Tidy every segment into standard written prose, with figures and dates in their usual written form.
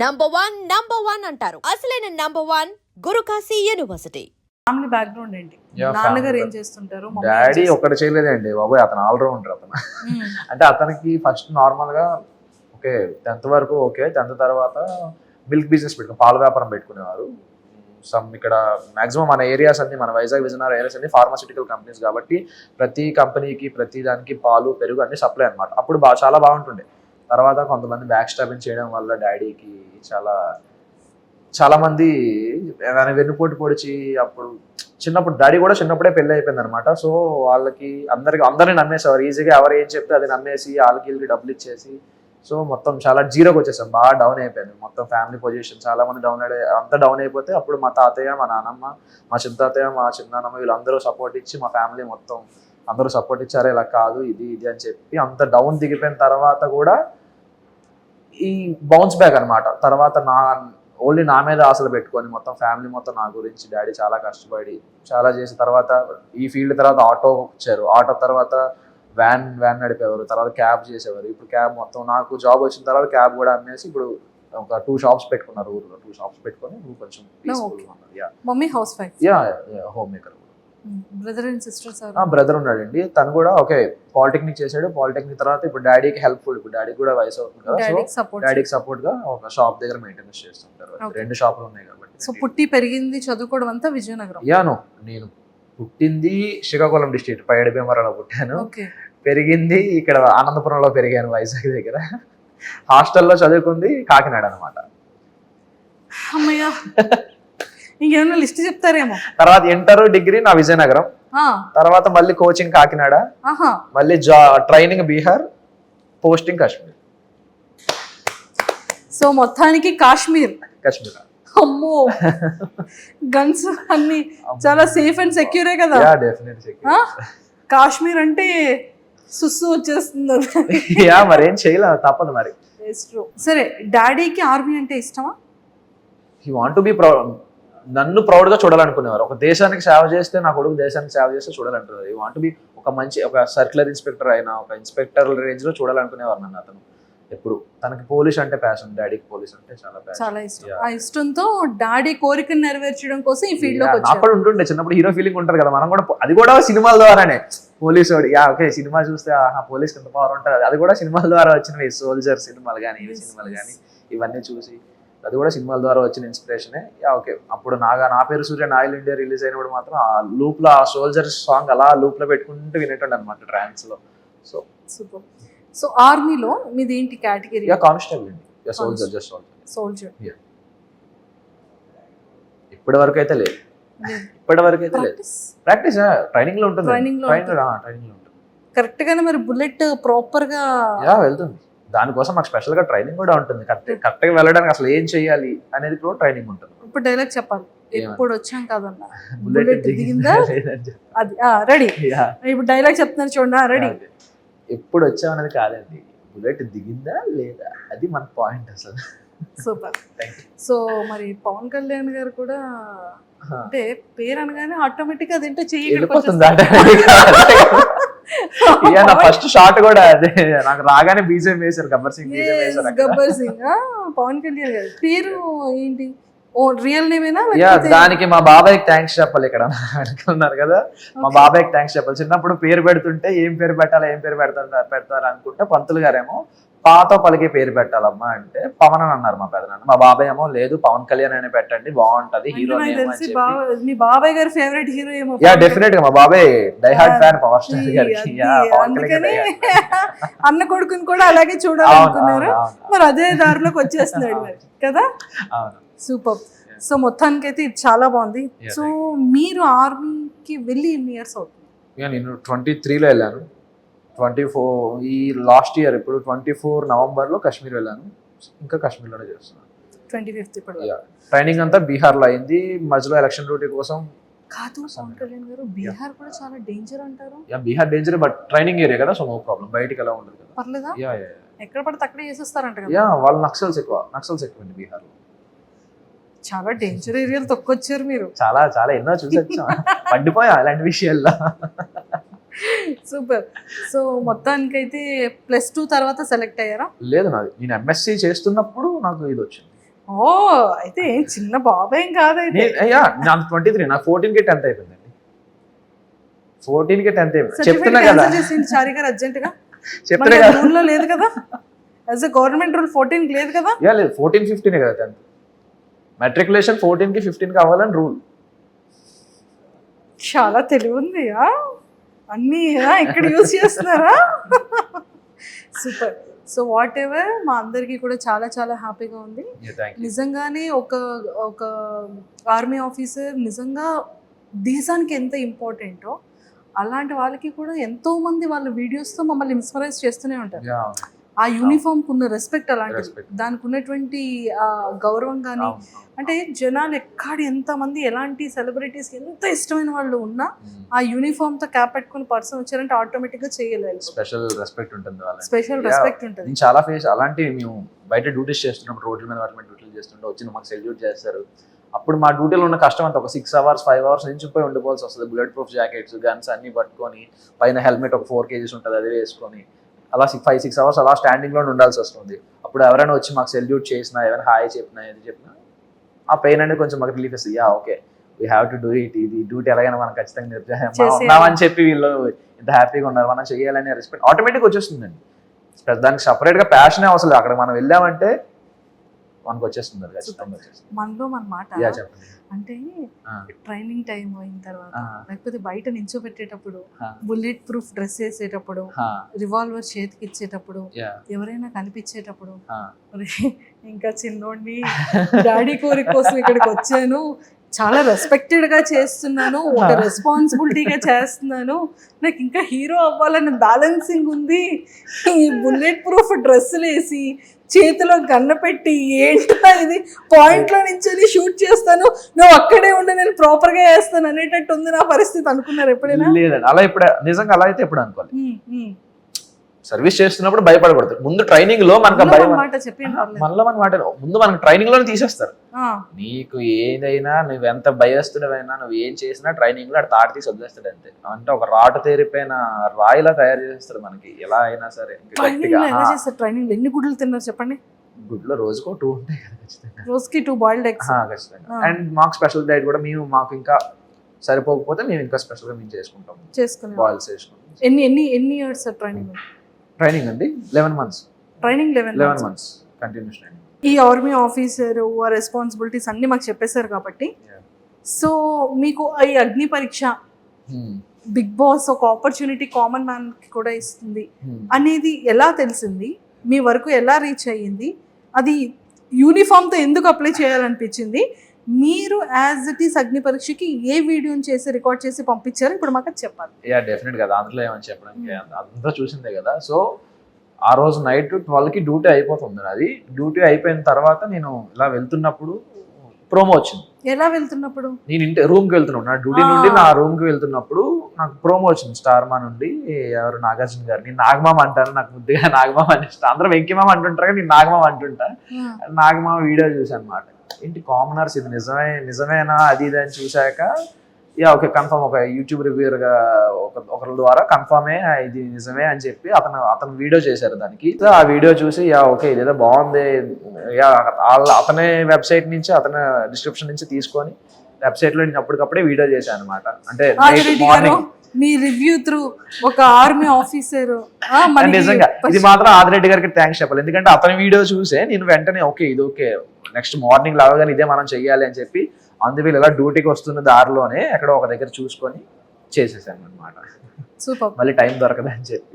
Number one అంటారు. అసలైన number one Guru Kashi university. Family background ఏంటి? నాన్నగారు ఏం చేస్తుంటారు? డాడీ ఒకటి చేయలేదండి బాబోయ్, అతను ఆల్రౌండర్ అతను. అంటే అతనికి ఫస్ట్ నార్మల్ గా ఓకే 10th వరకు ఓకే, 10th తర్వాత మిల్క్ బిజినెస్ పాల వ్యాపారం పెట్టుకునేవారు. ఇక్కడ మాక్సిమం మన ఏరియాస్ అన్ని, మన వైజాగ్ విజయనగరం ఏరియాస్ అన్ని ఫార్మాసిటికల్ కంపెనీస్ కాబట్టి ప్రతి కంపెనీకి ప్రతి దానికి పాలు పెరుగు అన్ని సప్లై అనమాట. అప్పుడు చాలా బాగుంటుండే. తర్వాత కొంతమంది బ్యాక్ స్టాబింగ్ చేయడం వల్ల డాడీకి చాలా మంది వెన్నుపోటు పొడిచి, అప్పుడు డాడీ కూడా చిన్నప్పుడే పెళ్లి అయిపోయింది అనమాట. సో వాళ్ళకి అందరిని నమ్మేసేవారు ఈజీగా. ఎవరు ఏం చెప్తే అది నమ్మేసి వాళ్ళకి వీళ్ళకి డబ్బులు ఇచ్చేసి, సో మొత్తం చాలా జీరోకి వచ్చేసాం. బాగా డౌన్ అయిపోయింది మొత్తం ఫ్యామిలీ పొజిషన్. చాలా మంది అంతా డౌన్ అయిపోతే అప్పుడు మా తాతయ్య, మా నాన్నమ్మ, మా చిన్న తాతయ్య, మా చిన్నాన్నమ్మ వీళ్ళందరూ సపోర్ట్ ఇచ్చి, మా ఫ్యామిలీ మొత్తం అందరూ సపోర్ట్ ఇచ్చారు. ఇలా కాదు ఇది అని చెప్పి అంత డౌన్ దిగిపోయిన తర్వాత కూడా ఈ బౌన్స్ బ్యాక్ అనమాట. తర్వాత ఓన్లీ నా మీద ఆశలు పెట్టుకొని మొత్తం ఫ్యామిలీ మొత్తం నా గురించి డాడీ చాలా కష్టపడి చాలా చేసిన తర్వాత ఈ ఫీల్డ్ తర్వాత ఆటో వచ్చారు. ఆటో తర్వాత వ్యాన్ నడిపేవారు, తర్వాత క్యాబ్ చేసేవారు. ఇప్పుడు క్యాబ్ మొత్తం నాకు జాబ్ వచ్చిన తర్వాత క్యాబ్ కూడా అమ్మేసి ఇప్పుడు ఒక 2 షాప్స్ పెట్టుకున్నారు. ఊర్లో 2 షాప్స్ పెట్టుకొని కొంచెం mummy house wife, home maker. Brother and sisters? Brother ఉన్నాడండి, తను కూడా ఓకే పాలిటెక్నిక్ చేశాడు. పాలిటెక్నిక్ తర్వాత ఇప్పుడు డాడీకి హెల్ప్ఫుల్. ఇప్పుడు డాడీకి కూడా వయసు అవుతుంది కదా, సో డాడీకి సపోర్ట్ గా ఒక షాప్ దగ్గర మెయింటెనెన్స్ చేస్తుంటారు. 2 షాపులు ఉన్నాయి కాబట్టి. సో పుట్టి పెరిగింది చదువుకోవడం అంతా విజయనగరం? నేను పుట్టింది శ్రీకాకుళం డిస్ట్రిక్ట్ పైడి భీమవరంలో పుట్టాను. పెరిగింది ఇక్కడ ఆనందపురంలో పెరిగాను, వైజాగ్ దగ్గర. హాస్టల్లో చదువుకుంది కాకినాడ అనమాట. అమ్మయ్య, ఇంకేమన్నా లిస్ట్ చెప్తారేమో. తర్వాత ఇంటర్ డిగ్రీ నా విజయనగరం, తర్వాత మళ్ళీ కోచింగ్ కాకినాడ, మళ్ళీ training Bihar, posting Kashmir. So మొత్తానికి కాశ్మీర్. అమ్మో, గన్స్ అన్ని చాలా సేఫ్ అండ్ సెక్యూరే కదా? కాశ్మీర్ అంటే సుస్సు వచ్చేస్తుంది. మరేం చేయలేదు, తప్పదు మరి. సరే, డాడీకి ఆర్మీ అంటే ఇష్టమా? He want to be proud. నన్ను ప్రౌడ్ గా చూడాలనుకునేవారు. ఒక దేశానికి సేవ చేస్తే, నా కొడుకు దేశానికి సేవ చేస్తే చూడాలంటున్నారు. హీ వాంట్ టు బి ఒక సర్క్యులర్ ఇన్స్పెక్టర్ అయినా, ఒక ఇన్స్పెక్టర్ రేంజ్ లో చూడాలనుకునేవారు నన్ను. అతను ఎప్పుడు తనకి పోలీస్ అంటే ప్యాషన్, డాడీకి పోలీస్ అంటే చాలా ఇష్టం. ఆ ఇష్టంతో డాడీ కోరికను నెరవేర్చడం కోసం ఈ ఫీల్డ్ లోకి వచ్చారు. అప్పుడు ఉంటుండే చిన్నప్పుడు హీరో ఫీలింగ్ ఉంటుంది కదా, మనం కూడా అది కూడా సినిమాల ద్వారానే. పోలీస్ ఓకే సినిమా చూస్తే పోలీస్ ఎంత పవర్ ఉంటుంది, అది కూడా సినిమాల ద్వారా వచ్చినవి. సోల్జర్ సినిమాలు కానీ, ఇవి సినిమాలు కానీ ఇవన్నీ చూసి అది కూడా సినిమాల ద్వారా వచ్చిన ఇన్స్పిరేషనే. ఓకే అప్పుడు నా పేరు సూర్య ఆయిల్ ఇండియా రిలీజ్ అయినప్పుడు మాత్రం ఆ లూప్ లో, ఆ సోల్జర్ సాంగ్ అలా లూప్ లో పెట్టుకుంటూ వినేటండి అనమాట ట్రాన్స్ లో. So super. సో ఆర్మీలో మీది ఏంటి కేటగిరీ? కానిస్టేబుల్ అండి. సోల్జర్. ఇప్పటి వరకు అయితే లేదు. ప్రాక్టీస్ ట్రైనింగ్ లో ఉంటుంది. కరెక్ట్ గానే మరి బుల్లెట్ ప్రాపర్ గా వెళ్తుంది. దానికోసం మాకు స్పెషల్ గా ట్రైనింగ్ కూడా ఉంటుంది. కరెక్ట్ గా వెళ్ళడానికి అసలు ఏం చేయాలి అనేది కూడా ట్రైనింగ్ ఉంటుంది. ఇప్పుడు డైలాగ్ చెప్పాలి. ఎప్పుడు వచ్చాం కదన్నా, బుల్లెట్ దిగిందా? అది రెడీ. ఇప్పుడు డైలాగ్ చెప్తున్నారు చూడండి, రెడీ. ఎప్పుడు వచ్చాం అనేది కాదండి, బుల్లెట్ దిగిందా లేదా, అది మన పాయింట్ అసలు. సూపర్. సో మరి పవన్ కళ్యాణ్ గారు కూడా అంటే పేరు అనగానే ఆటోమేటిక్ గా అదేంటో వెళ్ళిపోతుంది. ఫస్ట్ షాట్ కూడా అదే, నాకు రాగానే బీజేపీ వేశారు, గబ్బర్ సింగ్. పవన్ కళ్యాణ్ గారు పేరు ఏంటి? రియల్ నేమేనా? దానికి మా బాబాయ్కి థ్యాంక్స్ చెప్పాలి. ఇక్కడ అనుకున్నారు కదా, మా బాబాయ్కి థ్యాంక్స్ చెప్పాలి. చిన్నప్పుడు పేరు పెడుతుంటే ఏం పేరు పెడతారు అనుకుంటే పంతులు గారేమో పాతో పలికే పేరు పెట్టాలమ్మా అంటే పవన్ అని అన్నారు మా పెదనాన్న. మా బాబాయ్ ఏమో లేదు పవన్ కళ్యాణ్ అని పెట్టండి బాగుంటది హీరో. మీ బాబాయ్ గారి ఫేవరెట్ హీరో ఏమో? డెఫినెట్ గా మా బాబాయ్ die hard fan power star గారికి. అన్న కొడుకుని కూడా అలాగే చూడాలనుకున్నారు, మరి అదే దారిలోకి వచ్చేస్తున్నాడు మరి కదా. సూపర్. సో మొత్తానికి అయితే ఇది చాలా బాగుంది. సో మీరు ఆర్మీకి వెళ్ళి ఎన్ని ఇయర్స్ అవుతుంది? నేను 23లో వెళ్ళాను. 24 ఈ లాస్ట్ ఇయర్ ఇప్పుడు 24 నవంబర్లో కాశ్మీర్ వెళ్ళాను. ఇంకా కాశ్మీర్లోనే చేస్తున్నాను. 25 ఇప్పుడు ట్రైనింగ్ అంతా బీహార్లో అయింది. మధ్యలో ఎలక్షన్ డ్యూటీ కోసం కాదు. పవన్ కళ్యాణ్ గారు బీహార్ కూడా చాలా డేంజర్ అంటారు. Bihar danger, but training area కదా, సో నో ప్రాబ్లం. బయటికి ఎలా ఉండదు కదా. పర్లేదా? ఎక్కడ పడితే అక్కడే చేసేస్తారంట కదా. వాళ్ళు నక్సల్స్ ఎక్కువండి బీహార్. చాలా డేంజర్ ఏరియాలు తొక్కొచ్చారు మీరు. చాలా ఎన్నో చూసొచ్చా, పడిపోయా అలాంటి విషయాల్లో. సూపర్. సో మొత్తానికైతే +2 తర్వాత సెలెక్ట్ అయ్యారా? లేదు, నేను ఎంఎస్సీ చేస్తున్నప్పుడు నాకు ఇది వచ్చింది. ఓ అయితే ఏం చిన్న బాబేం కాదైతే. నాకు 23, నాకు 14కి 10th అయిపోయిందండి. 14కి 10th అయిపోయింది. చెప్తున్నా కదా, చారి గారు అర్జెంట్ గా చెప్తున్నా కదా, రూల్ లో లేదు కదా, యాజ్ ఎ గవర్నమెంట్ రూల్ 14 లేదు కదా. లేదు 14, 15 కదా 10th. మెట్రికులేషన్ 14కి 15కి అవ్వాలని రూల్. చాలా తెలివి ఉంది అన్ని ఇక్కడ యూజ్ చేస్తున్నారా? సూపర్. సో వాట్ ఎవర్, మా అందరికీ కూడా చాలా చాలా హ్యాపీగా ఉంది. నిజంగానే ఒక ఆర్మీ ఆఫీసర్ నిజంగా దేశానికి ఎంత ఇంపార్టెంటో అలాంటి వాళ్ళకి కూడా ఎంతో మంది వాళ్ళ వీడియోస్తో మమ్మల్ని ఇన్స్పరైజ్ చేస్తూనే ఉంటారు. ఆ యూనిఫామ్కి ఉన్న రెస్పెక్ట్ అలాంటిది, దానికి ఉన్నటువంటి గౌరవం కానీ, అంటే జనాలు ఎంతమంది ఎలాంటి సెలబ్రిటీస్ ఎంత ఇష్టమైన వాళ్ళు ఉన్నా ఆ యూనిఫామ్తో క్యాప్ పెట్టుకుని పర్సన్ వచ్చారంటే ఆటోమేటిక్గా చేయలేదు. స్పెషల్ రెస్పెక్ట్ ఉంటుంది, స్పెషల్ రెస్పెక్ట్ ఉంటుంది. చాలా ఫేస్ అలాంటి మేము బయట డ్యూటీస్ చేస్తున్నప్పుడు, రోడ్ల మీద వాటి మీద డ్యూటీలు చేస్తుంటే వచ్చి మాకు సెల్యూట్ చేస్తారు. అప్పుడు మా డ్యూటీలో ఉన్న కష్టం అంతా ఒక 6 hours 5 hours నుంచి పోయి ఉండిపోవాల్సి వస్తుంది. బుల్లెట్ ప్రూఫ్ జాకెట్స్, గన్స్ అన్ని పట్టుకొని, పైన హెల్మెట్ ఒక 4 kgs ఉంటుంది అది వేసుకొని, అలా 5-6 hours అలా స్టాండింగ్లో ఉండాల్సి వస్తుంది. అప్పుడు ఎవరైనా వచ్చి మాకు సెల్యూట్ చేసినా, ఏమైనా హాయ్ చెప్పినా, ఏది చెప్పినా ఆ పెయిన్ అనేది కొంచెం మాకు రిలీఫ్ ఇస్తుంది. Okay we have to do it, ఇది డ్యూటీ ఎలాగైనా మనం ఖచ్చితంగా ఉన్నామని చెప్పి వీళ్ళు ఇంత హ్యాపీగా ఉన్నారు, మనం చేయాలనే రెస్పెక్ట్ ఆటోమేటిక్గా వచ్చేస్తుందండి. దానికి సపరేట్గా ప్యాషనే అవసరం. అక్కడ మనం వెళ్ళామంటే మనకు వచ్చేస్తుంది, ఖచ్చితంగా వచ్చేస్తుంది. మనలో మన మాట చెప్పండి. అంటే ట్రైనింగ్ టైం అయిన తర్వాత, లేకపోతే బయట నించోబెట్టేటప్పుడు, బుల్లెట్ ప్రూఫ్ డ్రెస్ వేసేటప్పుడు, రివాల్వర్ చేతికి ఇచ్చేటప్పుడు, ఎవరైనా కనిపించేటప్పుడు, ఇంకా చిన్నోడిని డాడీ కోరిక కోసం ఇక్కడికి వచ్చాను, చాలా రెస్పెక్టెడ్ గా చేస్తున్నాను, ఒక రెస్పాన్సిబిలిటీగా చేస్తున్నాను, నాకు ఇంకా హీరో అవ్వాలని బ్యాలెన్సింగ్ ఉంది, ఈ బుల్లెట్ ప్రూఫ్ డ్రెస్సులు వేసి చేతిలో గన్న పెట్టి ఏంటో ఇది పాయింట్లో నుంచి షూట్ చేస్తాను, నువ్వు అక్కడే ఉండి నేను ప్రాపర్ గా వేస్తాను అనేటట్టు ఉంది నా పరిస్థితి. అనుకున్నారు ఎప్పుడైనా? లేదండి, అలా ఇప్పుడు నిజంగా అలా అయితే ఎప్పుడు అనుకోవాలి. సర్వీస్ చేస్తున్నప్పుడు భయపడకూడదు. ముందు ట్రైనింగ్ లో మనకు మనలో మన మాట ముందు మనకు ట్రైనింగ్ లోనే తీసేస్తారు. నీకు ఏదైనా నువ్వు ఎంత భయస్తుడవైనా నువ్వు ఏం చేసినా ట్రైనింగ్ లో అటు తాటి తీసి వదిలేస్తాడు అంతే. అంటే ఒక రాటు తేరిపోయిన రాయిలా తయారు చేస్తాడు మనకి ఎలా అయినా సరే. ట్రైనింగ్ ఎన్ని గుడ్లు తిన్నారు చెప్పండి? గుడ్లో రోజుకో 2 ఉంటాయి కదా ఖచ్చితంగా, రోజుకి 2 బాయిల్డ్ ఎగ్స్ ఖచ్చితంగా. అండ్ మాకు స్పెషల్ డైట్ కూడా మాకు ఇంకా సరిపోకపోతే మేము ఇంకా స్పెషల్ గా మేము చేసుకుంటాం, బాయిల్స్ చేసుకుంటాం. ఎన్ని ఇయర్స్ ట్రైనింగ్ అండి? 11 months. Training 11 months continuous training. ఈ ఆర్మీ ఆఫీసర్ ఆ రెస్పాన్సిబిలిటీస్ అన్ని మాకు చెప్పేశారు కాబట్టి, సో మీకు ఈ అగ్ని పరీక్ష బిగ్ బాస్ ఒక ఆపర్చునిటీ కామన్ మ్యాన్ కి కూడా ఇస్తుంది అనేది ఎలా తెలిసింది? మీ వరకు ఎలా రీచ్ అయ్యింది? అది యూనిఫామ్తో ఎందుకు అప్లై చేయాలనిపించింది? మీరు యాజ్ ఇట్ ఈస్ అగ్ని పరీక్షకి ఏ వీడియోని చేసి రికార్డ్ చేసి పంపించారు ఇప్పుడు మాకు చెప్పాలి. డెఫినెట్ గా దాంట్లో ఏమని చెప్పడానికి అంతా చూసిందే కదా. సో ఆ రోజు నైట్ 12కి డ్యూటీ అయిపోతుంది. అది డ్యూటీ అయిపోయిన తర్వాత నేను ఇలా వెళ్తున్నప్పుడు ప్రోమో వచ్చింది. ఎలా వెళ్తున్నప్పుడు? నేను రూమ్కి వెళ్తున్నాను, నా డ్యూటీ నుండి నా రూమ్కి వెళ్తున్నప్పుడు నాకు ప్రోమో వచ్చింది స్టార్ మా నుండి. ఎవరు? నాగార్జున గారు. నేను నాగమామ అంటాను, నాకు ముద్దుగా నాగమామ అని ఇష్టం. అందరూ వెంకిమామ అంటుంటారు కానీ నేను నాగమామ అంటుంటా. నాగమామ వీడియో చూసాను అనమాట. ఏంటి కామనర్స్ ఇది నిజమేనా అది ఇది అని చూశాక ఓకే కన్ఫర్మ్, ఒక యూట్యూబ్ రివ్యూర్గా ఒకరి ద్వారా కన్ఫర్మే ఇది నిజమే అని చెప్పి అతను వీడియో చేశారు దానికి. ఆ వీడియో చూసి ఓకే ఇదేదో బాగుంది, అతనే వెబ్సైట్ నుంచి అతని డిస్క్రిప్షన్ నుంచి తీసుకొని వెబ్సైట్లో నేను అప్పటికప్పుడే వీడియో చేశాను అనమాట. అంటే మార్నింగ్ మీ రివ్యూ త్రూ ఒక ఆర్మీ ఆఫీసర్. నిజంగా ఇది మాత్రం ఆదిరెడ్డి గారికి థ్యాంక్స్ చెప్పాలి, ఎందుకంటే అతని వీడియో చూసే నేను వెంటనే ఓకే ఇది ఓకే నెక్స్ట్ మార్నింగ్ లాగానే ఇదే మనం చెయ్యాలి అని చెప్పి అందువల్ల ఇలా డ్యూటీకి వస్తున్న దారిలోనే ఎక్కడో ఒక దగ్గర చూసుకొని చేసేసాను అనమాట. సూపర్. మళ్ళీ టైం దొరకదని చెప్పి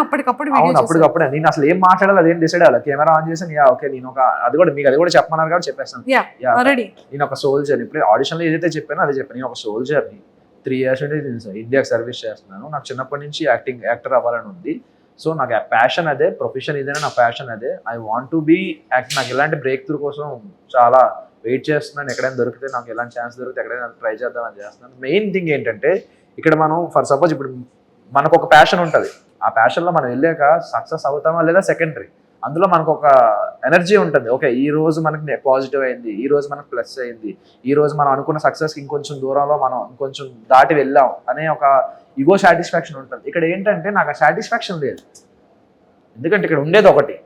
అప్పటికప్పుడు అప్పటికప్పుడే నేను అసలు ఏం మాట్లాడాలి అదేం డిసైడ్ అవ్వాలి. కెమెరా ఆన్ చేసాను. ఓకే నేను ఒక అది కూడా చెప్పమన్నారు కాబట్టి చెప్పేస్తాను. నేను ఒక సోల్జర్, ఇప్పుడు ఆడిషన్లో ఏదైతే చెప్పానో అదే చెప్పాను. నేను ఒక సోల్జర్ని 3 years నుండి నేను ఇండియాకి సర్వీస్ చేస్తున్నాను. నాకు చిన్నప్పటి నుంచి యాక్టర్ అవ్వాలని ఉంది. సో నాకు ప్యాషన్ అదే, ప్రొఫెషన్ ఇదేనా నా ప్యాషన్ అదే. I want to be act. నాకు ఎలాంటి బ్రేక్ త్రూ కోసం చాలా వెయిట్ చేస్తున్నాను. ఎక్కడైనా దొరికితే నాకు ఎలాంటి ఛాన్స్ దొరికితే ఎక్కడైనా ట్రై చేద్దామని చేస్తున్నాను. మెయిన్ థింగ్ ఏంటంటే ఇక్కడ మనం ఫర్ సపోజ్ ఇప్పుడు మనకు ఒక ప్యాషన్ ఉంటుంది, ఆ ప్యాషన్లో మనం వెళ్ళాక సక్సెస్ అవుతామా లేదా సెకండరీ. అందులో మనకు ఒక ఎనర్జీ ఉంటుంది. ఓకే ఈ రోజు మనకి పాజిటివ్ అయింది, ఈ రోజు మనకు ప్లస్ అయింది, ఈ రోజు మనం అనుకున్న సక్సెస్కి ఇంకొంచెం దూరంలో మనం ఇంకొంచెం దాటి వెళ్ళాం అనే ఒక ఈగో సాటిస్ఫాక్షన్ ఉంటుంది. ఇక్కడ ఏంటంటే నాకు ఆ సాటిస్ఫాక్షన్ లేదు, ఎందుకంటే ఇక్కడ ఉండేది ఒకటి.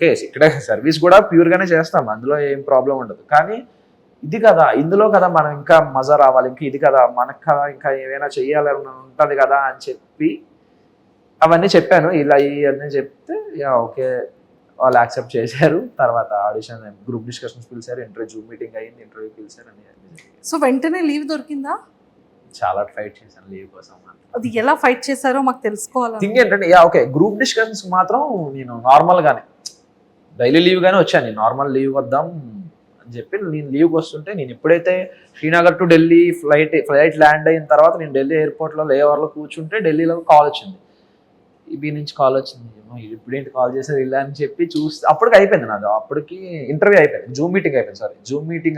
ఓకే ఇక్కడ సర్వీస్ కూడా ప్యూర్గానే చేస్తాం, అందులో ఏం ప్రాబ్లం ఉండదు. కానీ ఇది కదా, ఇందులో కదా మనం ఇంకా మజా రావాలి, ఇంకా ఇది కదా మనకు కదా ఇంకా ఏమైనా చెయ్యాలని ఉంటుంది కదా అని చెప్పి అవన్నీ చెప్పాను. ఇలా ఇవన్నీ చెప్తే ఓకే వాళ్ళు యాక్సెప్ట్ చేశారు. తర్వాత ఆడిషన్, గ్రూప్ డిస్కషన్స్ పిలిచారు, ఇంటర్వ్యూ జూమ్ మీటింగ్ అయ్యింది, ఇంటర్వ్యూ పిలిచారు అని. సో వెంటనే లీవ్ దొరికిందా? చాలా ఫైట్ చేశాను లీవ్ కోసం. అది ఎలా ఫైట్ చేశారో మాకు తెలుసుకోవాలి. థింగ్ ఏంటంటే ఓకే గ్రూప్ డిస్కషన్స్ మాత్రం నేను నార్మల్గానే డైలీ లీవ్ గానే వచ్చాను. నేను నార్మల్ లీవ్ వద్దాం అని చెప్పి నేను లీవ్కి వస్తుంటే, నేను ఎప్పుడైతే Srinagar to Delhi flight land అయిన తర్వాత నేను ఢిల్లీ ఎయిర్పోర్ట్లో లేఓవర్లో కూర్చుంటే ఢిల్లీలో కాల్ వచ్చింది, ఈబీ నుంచి కాల్ వచ్చింది. ఇప్పుడేంటి కాల్ చేశారు ఇలా అని చెప్పి చూస్తే అప్పటికి అయిపోయింది నాది. అప్పటికి ఇంటర్వ్యూ అయిపోయింది, జూమ్ మీటింగ్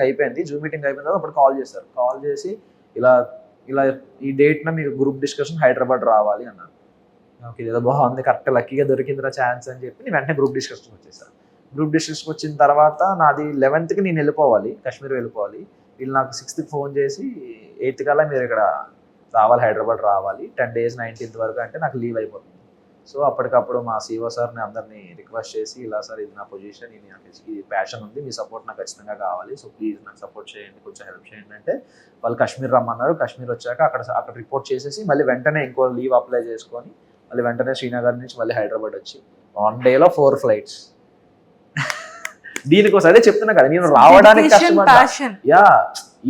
అయిపోయింది, జూమ్ మీటింగ్ అయిపోయిన తర్వాత అప్పుడు కాల్ చేశారు. కాల్ చేసి ఇలా ఈ డేట్న మీరు గ్రూప్ డిస్కషన్ హైదరాబాద్ రావాలి అన్నారు. ఓకే ఏదో బాగుంది, కరెక్ట్ లక్కీగా దొరికిందిరా ఛాన్స్ అని చెప్పి నేను వెంటనే గ్రూప్ డిస్కషన్ వచ్చేసాను. గ్రూప్ డిస్కషన్ వచ్చిన తర్వాత నాది 11th నేను వెళ్ళిపోవాలి, కాశ్మీర్ వెళ్ళిపోవాలి. వీళ్ళు నాకు 6th ఫోన్ చేసి 8th కల్లా మీరు ఇక్కడ రావాలి, హైదరాబాద్ రావాలి, 10 days 19th వరకు అంటే నాకు లీవ్ అయిపోతుంది. సో అప్పటికప్పుడు మా CEO సార్ని అందరినీ రిక్వెస్ట్ చేసి, ఇలా సార్ ఇది నా పొజిషన్, ఇది నాకు ఈ ప్యాషన్ ఉంది, మీ సపోర్ట్ నాకు ఖచ్చితంగా కావాలి, సో ప్లీజ్ నాకు సపోర్ట్ చేయండి, కొంచెం హెల్ప్ చేయండి అంటే వాళ్ళు కాశ్మీర్ రమ్మన్నారు. కాశ్మీర్ వచ్చాక అక్కడ రిపోర్ట్ చేసేసి మళ్ళీ వెంటనే ఇంకో లీవ్ అప్లై చేసుకొని మళ్ళీ వెంటనే శ్రీనగర్ నుంచి మళ్ళీ హైదరాబాద్ వచ్చి 1 dayలో 4 flights. దీనికోసం అదే చెప్తున్నా కదా, నేను రావడానికి కష్టపడ్డా.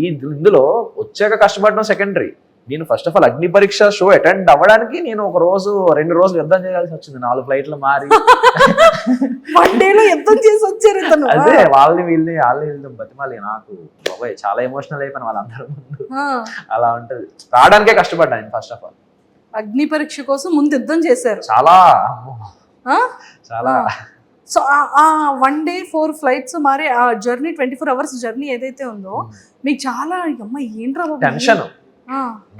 ఇందులో వచ్చాక కష్టపడడం సెకండరీ. నేను ఫస్ట్ ఆఫ్ ఆల్ అగ్ని పరీక్ష షో అటెండ్ అవ్వడానికి నేను 1 రోజు 2 రోజులు యుద్ధం చేయాల్సి వచ్చింది, 4 flightలు మారి. 1 dayలో యుద్ధం చేసి వచ్చారు. అదే వాళ్ళని బతిమాలి. నాకు బాబాయ్ చాలా ఎమోషనల్ అయిపోయిన వాళ్ళందరూ ముందు. అలా ఉంటది, రావడానికే కష్టపడ్డా నేను ఫస్ట్ ఆఫ్ ఆల్. అగ్ని పరీక్ష కోసం ముందు యుద్ధం చేశారు చాలా చాలా. సో ఆ 1 day 4 flights మరి ఆ జర్నీ 24 hours జర్నీ ఏదైతే ఉందో మీకు చాలా అమ్మ ఏంట్రా టెన్షన్.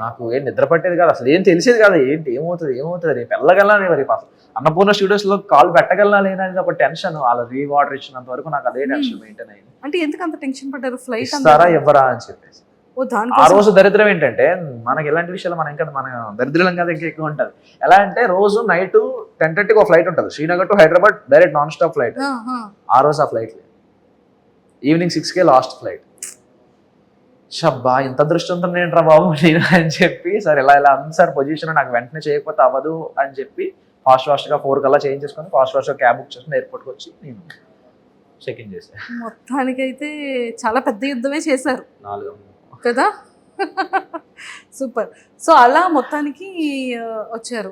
నాకు ఏం నిద్ర పట్టేది కాదు, అసలు ఏం తెలిసేది కాదు, ఏమవుతుంది రేపు వెళ్ళగలనా, రేపు అన్నపూర్ణ స్టూడియోస్ లో కాల్ పెట్టగలనా లేనా అనేది ఒక టెన్షన్. వాళ్ళ రీవార్డర్ ఇచ్చినంత వరకు నాకు అదే టెన్షన్ మెయింటైన్ అయింది. అంటే ఎందుకు అంత టెన్షన్ పడ్డారు? ఫ్లైట్ ఇస్తారా ఇవ్వరా అని చెప్పేసి. ఆ రోజు దరిద్రం ఏంటంటే, మనకి ఎలాంటి విషయాలు మన దరిద్రం కదా ఇంకా ఎక్కువ ఉంటుంది. ఎలా అంటే రోజు నైట్ 10:30కి ఒక ఫ్లైట్ ఉంటుంది, Srinagar to Hyderabad direct non stop flight. ఆ రోజు ఆ ఫ్లైట్ ఈవినింగ్ 6కే లాస్ట్ ఫ్లైట్. షబ్బా ఇంత అదృష్టంతో ఏంట్రా బాబు నేను అని చెప్పి, సార్ ఇలా ఉంది సార్ పొజిషన్, నాకు వెంటనే చేయకపోతే అవ్వదు అని చెప్పి ఫాస్ట్గా 4 కల్లా చేంజ్ చేసుకొని ఫాస్ట్గా క్యాబ్ బుక్ చేసుకుని ఎయిర్పోర్ట్కి వచ్చి నేను చెక్ ఇన్ చేశాను. మొత్తానికైతే చాలా పెద్ద యుద్ధమే చేశారు 4 కదా. సూపర్. సో అలా మొత్తానికి వచ్చారు.